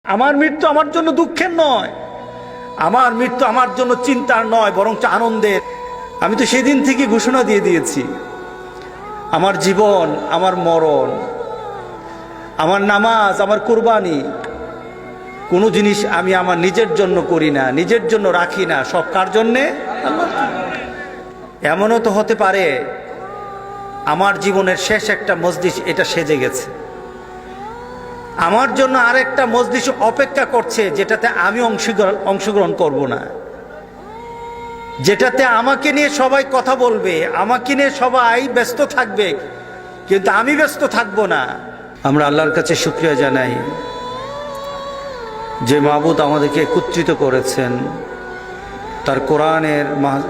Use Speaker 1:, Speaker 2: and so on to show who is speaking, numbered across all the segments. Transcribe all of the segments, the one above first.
Speaker 1: আমার মৃত্যু আমার জন্য দুঃখের নয়, আমার মৃত্যু আমার জন্য চিন্তার নয়, বরং আনন্দের। আমি তো সেদিন থেকে ঘোষণা দিয়ে দিয়েছি, আমার জীবন, আমার মরণ, আমার নামাজ, আমার কুরবানি, কোনো জিনিস আমি আমার নিজের জন্য করি না, নিজের জন্য রাখি না, সব কার জন্যে? এমনও তো হতে পারে আমার জীবনের শেষ একটা মজলিস এটা সেজে গেছে, আমার জন্য আরেকটা মজলিস অপেক্ষা করছে, যেটাতে আমি অংশগ্রহণ করব না, যেটাতে আমাকে নিয়ে সবাই কথা বলবে, আমাকে নিয়ে সবাই ব্যস্ত থাকবে, কিন্তু আমি ব্যস্ত থাকব না। আমরা আল্লাহর কাছে শুকরিয়া জানাই যে মাবুদ আমাদেরকে একত্রিত করেছেন তার কোরআনের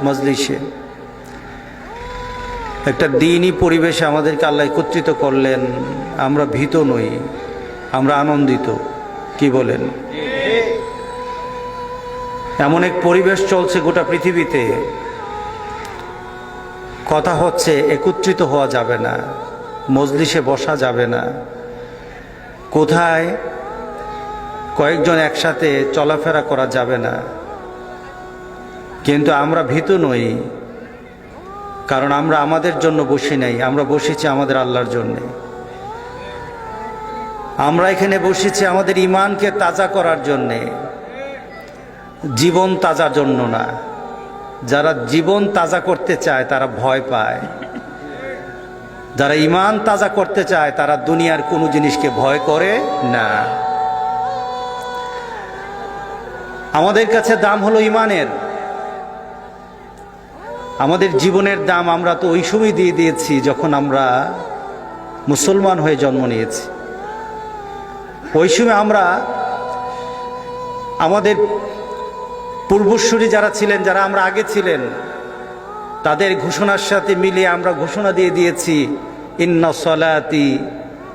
Speaker 1: মজলিসে, একটা দ্বীনি পরিবেশে আমাদেরকে আল্লাহ একত্রিত করলেন। আমরা ভীত নই, আমরা আনন্দিত। কি বলেন? এমন এক পরিবেশ চলছে গোটা পৃথিবীতে, কথা হচ্ছে একত্রিত হওয়া যাবে না, মজলিসে বসা যাবে না, কোথায় কয়েকজন একসাথে চলাফেরা করা যাবে না। কিন্তু আমরা ভীত নই, কারণ আমরা আমাদের জন্য বসি নাই, আমরা বসেছি আমাদের আল্লাহর জন্যে। আমরা এখানে বসেছি আমাদের ঈমানকে তাজা করার জন্যে, জীবন তাজার জন্য না। যারা জীবন তাজা করতে চায় তারা ভয় পায়, যারা ঈমান তাজা করতে চায় তারা দুনিয়ার কোনো জিনিসকে ভয় করে না। আমাদের কাছে দাম হলো ঈমানের, আমাদের জীবনের দাম আমরা তো ওই সময় দিয়ে দিয়েছি যখন আমরা মুসলমান হয়ে জন্ম নিয়েছি। ওই সময় আমরা আমাদের পূর্বসূরি যারা ছিলেন, যারা আমরা আগে ছিলেন, তাদের ঘোষণার সাথে মিলিয়ে আমরা ঘোষণা দিয়ে দিয়েছি, ইন্না সলাতি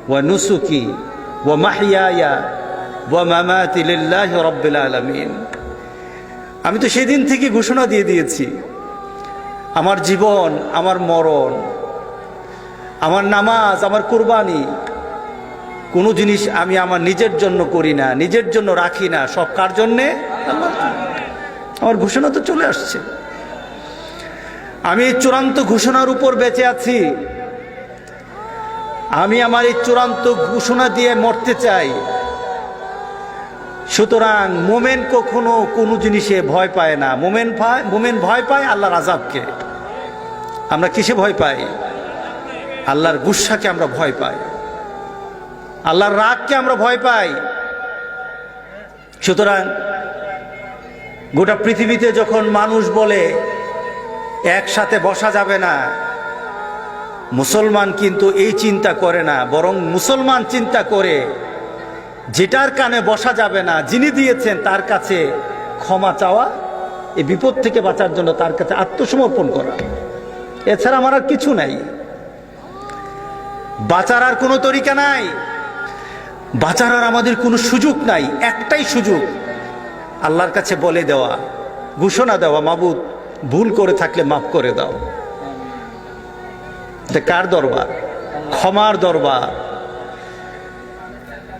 Speaker 1: ওয়া নুসুকি ওয়া মাহইয়ায়া ওয়া মামাতি লিল্লাহি রাব্বিল আলামিন। আমি তো সেদিন থেকে ঘোষণা দিয়ে দিয়েছি, আমার জীবন, আমার মরণ, আমার নামাজ, আমার কুরবানি, কোনো জিনিস আমি আমার নিজের জন্য করি না, নিজের জন্য রাখি না, সব কার জন্যে? আমার ঘোষণা তো চলে আসছে। আমি এই চূড়ান্ত ঘোষণার উপর বেঁচে আছি, আমি আমার এই চূড়ান্ত ঘোষণা দিয়ে মরতে চাই। সুতরাং মোমেন কখনো কোনো জিনিসে ভয় পায় না। মোমেন ভয় পায় আল্লাহর আযাবকে। আমরা কিসে ভয় পাই? আল্লাহর গুসাকে আমরা ভয় পাই, আল্লাহর রাগকে আমরা ভয় পাই। সুতরাং গোটা পৃথিবীতে যখন মানুষ বলে একসাথে বসা যাবে না, মুসলমান কিন্তু এই চিন্তা করে না, বরং মুসলমান চিন্তা করে যেটার কানে বসা যাবে না, যিনি দিয়েছেন তার কাছে ক্ষমা চাওয়া, এই বিপদ থেকে বাঁচার জন্য তার কাছে আত্মসমর্পণ করা। এছাড়া আমার আর কিছু নাই, বাঁচার আর কোনো তরিকা নাই, বাঁচার আর আমাদের কোনো সুযোগ নাই। একটাই সুযোগ, আল্লাহর কাছে বলে দেওয়া, ঘোষণা দেওয়া, মাবুদ ভুল করে থাকলে মাফ করে দাও। এটা কার দরবার? ক্ষমার দরবার।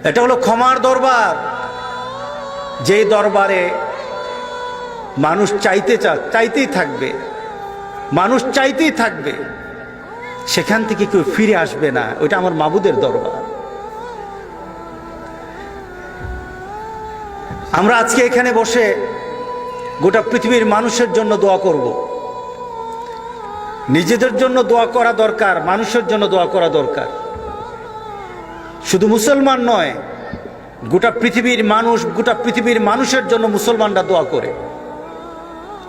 Speaker 1: এটা হলো ক্ষমার দরবার, যেই দরবারে মানুষ চাইতেই থাকবে, মানুষ চাইতেই থাকবে, সেখান থেকে কেউ ফিরে আসবে না। ওইটা আমার মাবুদের দরবার। আমরা আজকে এখানে বসে গোটা পৃথিবীর মানুষের জন্য দোয়া করব। নিজেদের জন্য দোয়া করা দরকার, মানুষের জন্য দোয়া করা দরকার। শুধু মুসলমান নয়, গোটা পৃথিবীর মানুষ, গোটা পৃথিবীর মানুষের জন্য মুসলমানরা দোয়া করে।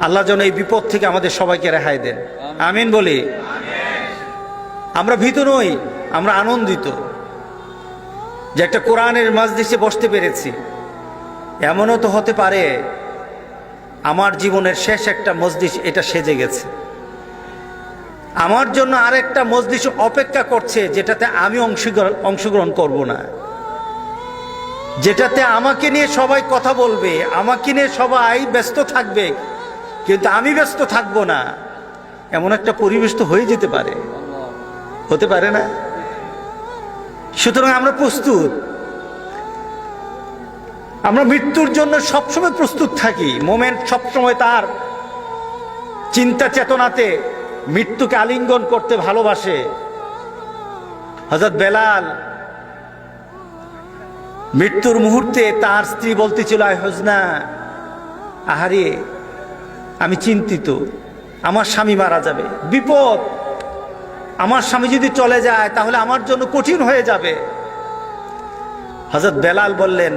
Speaker 1: আল্লাহ যেন এই বিপদ থেকে আমাদের সবাইকে রেহাই দেন। আমিন বলি। আমরা ভীত নই, আমরা আনন্দিত যে একটা কোরআনের মজলিসে বসতে পেরেছি। এমনও তো হতে পারে আমার জীবনের শেষ একটা মজলিস এটা সেজে গেছে, আমার জন্য আরেকটা মজলিস অপেক্ষা করছে, যেটাতে আমি অংশগ্রহণ করব না, যেটাতে আমাকে নিয়ে সবাই কথা বলবে, আমাকে নিয়ে সবাই ব্যস্ত থাকবে, কিন্তু আমি ব্যস্ত থাকব না। এমন একটা পরিবেশ তো হয়ে যেতে পারে, হতে পারে না? সুতরাং আমরা প্রস্তুত। আমরা মৃত্যুর জন্য সবসময় প্রস্তুত থাকি। মোমেন সবসময় তার চিন্তা চেতনাতে মৃত্যুকে আলিঙ্গন করতে ভালোবাসে। হযরত বেলাল মৃত্যুর মুহূর্তে তার স্ত্রী বলতেছিল, আয় হুজনা, আহারে আমি চিন্তিত, আমার স্বামী মারা যাবে, বিপদ, আমার স্বামী যদি চলে যায় তাহলে আমার জন্য কঠিন হয়ে যাবে। হযরত বেলাল বললেন,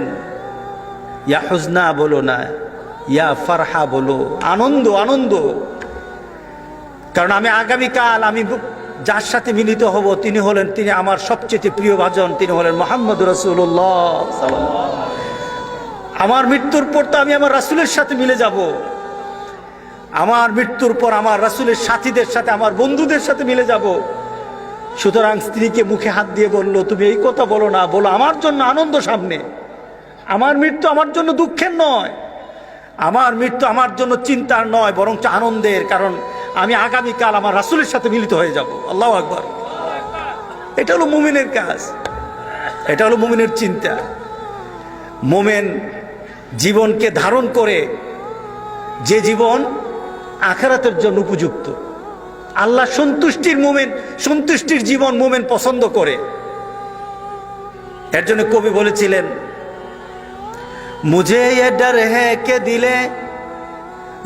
Speaker 1: ইয়া হুজনা বলো না, ইয়া ফারহা বলো, আনন্দ আনন্দ, কারণ আমি আগামীকাল আমি যার সাথে মিলিত হব তিনি আমার সবচেয়ে প্রিয় ভাজন, তিনি হলেন মুহাম্মদ রাসূলুল্লাহ। আমার মৃত্যুর পর তো আমি আমার রাসূলের সাথে মিলে যাব, আমার মৃত্যুর পর আমার রাসূলের সাথীদের সাথে, আমার বন্ধুদের সাথে মিলে যাব। সুতরাং স্ত্রীকে মুখে হাত দিয়ে বলল, তুমি এই কথা বলো না, বলো আমার জন্য আনন্দ সামনে, আমার মৃত্যু আমার জন্য দুঃখের নয়, আমার মৃত্যু আমার জন্য চিন্তার নয়, বরং আনন্দের, কারণ আমি আগামীকাল আমার রাসূলের সাথে মিলিত হয়ে যাব। আল্লাহু আকবার। এটা হলো মুমিনের কাজ, এটা হলো মুমিনের চিন্তা। মুমিন জীবনকে ধারণ করে যে জীবন আখিরাতের জন্য উপযুক্ত, আল্লাহ সন্তুষ্টির জীবন মুমিন পছন্দ করে। এর জন্য কবি বলেছিলেন, মুঝে ये डर है कि दिले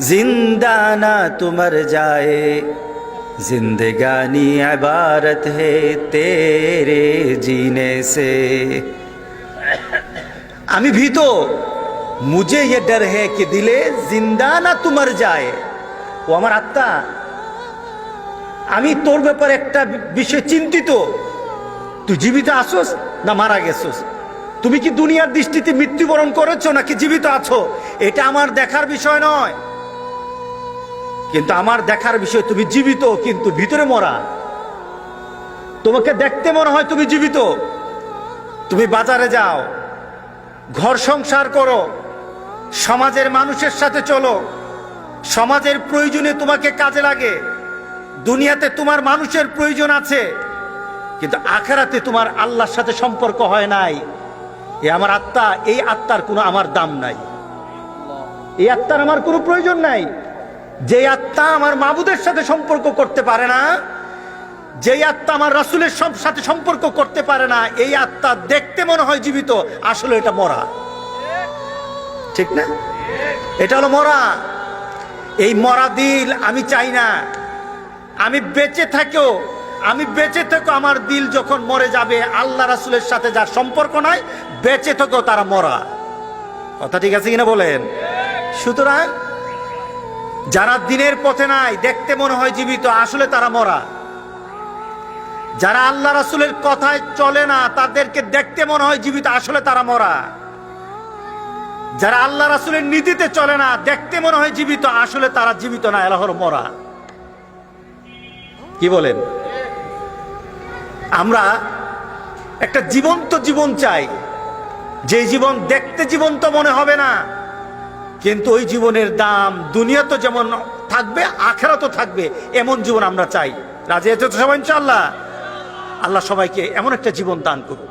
Speaker 1: जिंदा ना तुमर जाए, जिंदगानी इबारत है तेरे जीने से। আমি ভীত, মুঝে ये डर है कि दिले जिंदा ना तुमर जाए, ও আমার আত্মা, আমি তোর ব্যাপারে একটা বিষয় চিন্তিত, তুই জীবিত আছোস না মারা গেছোস, তুমি কি দুনিয়ার দৃষ্টিতে মৃত্যুবরণ করেছো নাকি জীবিত আছো, এটা আমার দেখার বিষয় নয়, কিন্তু আমার দেখার বিষয় তুমি জীবিত কিন্তু ভিতরে মরা। তোমাকে দেখতে মনে হয় তুমি জীবিত, তুমি বাজারে যাও, ঘর সংসার করো, সমাজের মানুষের সাথে চলো, সমাজের প্রয়োজনে তোমাকে কাজে লাগে, দুনিয়াতে তোমার মানুষের প্রয়োজন আছে, কিন্তু আখিরাতে তোমার আল্লাহর সাথে সম্পর্ক হয় নাই। এ আমার আত্মা, এই আত্মার কোনো আমার দাম নাই, এই আত্মার আমার কোনো প্রয়োজন নাই। যে আত্মা আমার মাবুদের সাথে সম্পর্ক করতে পারে না, যে আত্মা আমার রাসূলের সাথে সম্পর্ক করতে পারে না, এই আত্মা দেখতে মনে হয় জীবিত, আসলে এটা মরা। ঠিক না? এটা হলো মরা। এই মরা দিল আমি চাই না। আমি বেঁচে থাকো আমার দিল যখন মরে যাবে, আল্লাহ রাসূলের সাথে যার সম্পর্ক নাই, বেঁচে থাকো তারা মরা। কথা ঠিক আছে কিনা বলেন? সুতরাং যারা দিনের পথে নাই, দেখতে মনে হয় জীবিত, আসলে তারা মরা। যারা আল্লাহ রাসূলের কথায় চলে না, তাদেরকে দেখতে মনে হয় জীবিত, আসলে তারা মরা। যারা আল্লাহ রাসূলের নীতিতে চলে না, দেখতে মনে হয় জীবিত, আসলে তারা জীবিত না, এরা হলো মরা। কি বলেন? আমরা একটা জীবন্ত জীবন চাই, যে জীবন দেখতে জীবন্ত মনে হবে না, কিন্তু ওই জীবনের দাম দুনিয়াতে যেমন থাকবে আখিরাতেও থাকবে, এমন জীবন আমরা চাই। রাজি আছো তো সবাই ইনশাআল্লাহ? আল্লাহ সবাইকে এমন একটা জীবন দান করুন।